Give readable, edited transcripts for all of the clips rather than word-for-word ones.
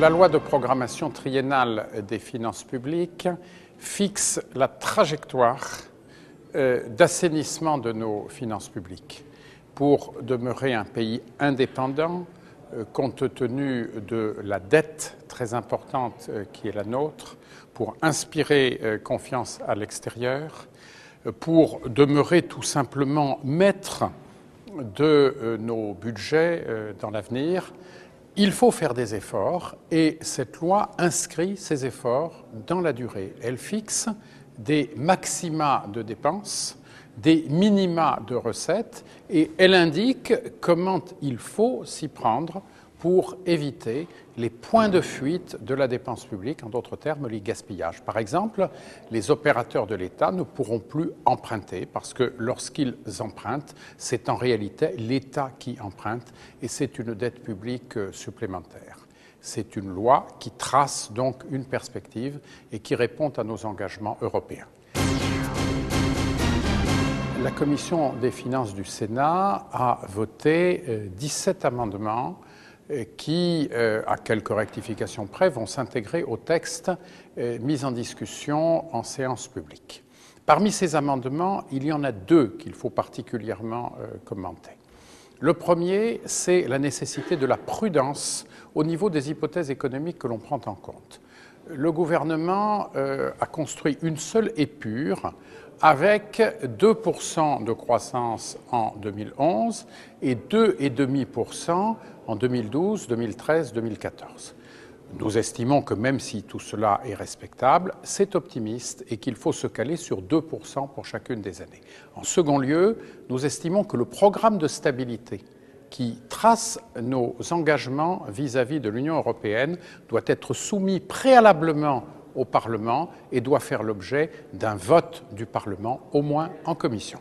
La loi de programmation triennale des finances publiques fixe la trajectoire d'assainissement de nos finances publiques pour demeurer un pays indépendant compte tenu de la dette très importante qui est la nôtre, pour inspirer confiance à l'extérieur, pour demeurer tout simplement maître de nos budgets dans l'avenir. Il faut faire des efforts et cette loi inscrit ces efforts dans la durée. Elle fixe des maxima de dépenses, des minima de recettes et elle indique comment il faut s'y prendre pour éviter les points de fuite de la dépense publique, en d'autres termes les gaspillages. Par exemple, les opérateurs de l'État ne pourront plus emprunter parce que lorsqu'ils empruntent, c'est en réalité l'État qui emprunte et c'est une dette publique supplémentaire. C'est une loi qui trace donc une perspective et qui répond à nos engagements européens. La Commission des finances du Sénat a voté 17 amendements qui, à quelques rectifications près, vont s'intégrer au texte mis en discussion en séance publique. Parmi ces amendements, il y en a deux qu'il faut particulièrement commenter. Le premier, c'est la nécessité de la prudence au niveau des hypothèses économiques que l'on prend en compte. Le gouvernement a construit une seule épure avec 2% de croissance en 2011 et 2,5% en 2012, 2013, 2014. Nous estimons que même si tout cela est respectable, c'est optimiste et qu'il faut se caler sur 2% pour chacune des années. En second lieu, nous estimons que le programme de stabilité qui trace nos engagements vis-à-vis de l'Union européenne doit être soumis préalablement au Parlement et doit faire l'objet d'un vote du Parlement, au moins en commission.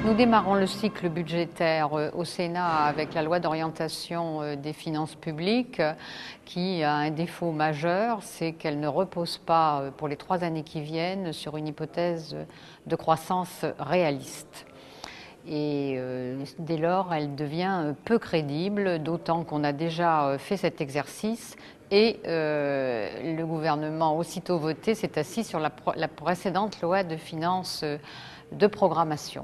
Nous démarrons le cycle budgétaire au Sénat avec la loi d'orientation des finances publiques qui a un défaut majeur, c'est qu'elle ne repose pas pour les 3 années qui viennent sur une hypothèse de croissance réaliste. Et dès lors, elle devient peu crédible, d'autant qu'on a déjà fait cet exercice et le gouvernement, aussitôt voté, s'est assis sur la précédente loi de finances de programmation.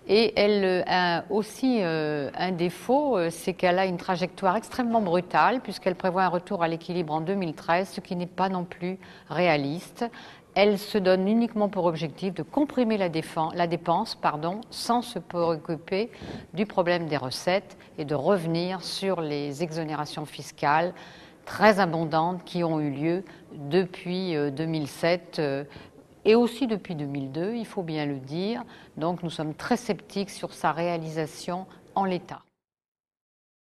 Et elle a aussi un défaut, c'est qu'elle a une trajectoire extrêmement brutale puisqu'elle prévoit un retour à l'équilibre en 2013, ce qui n'est pas non plus réaliste. Elle se donne uniquement pour objectif de comprimer la dépense, sans se préoccuper du problème des recettes et de revenir sur les exonérations fiscales très abondantes qui ont eu lieu depuis 2007 et aussi depuis 2002, il faut bien le dire. Donc nous sommes très sceptiques sur sa réalisation en l'état.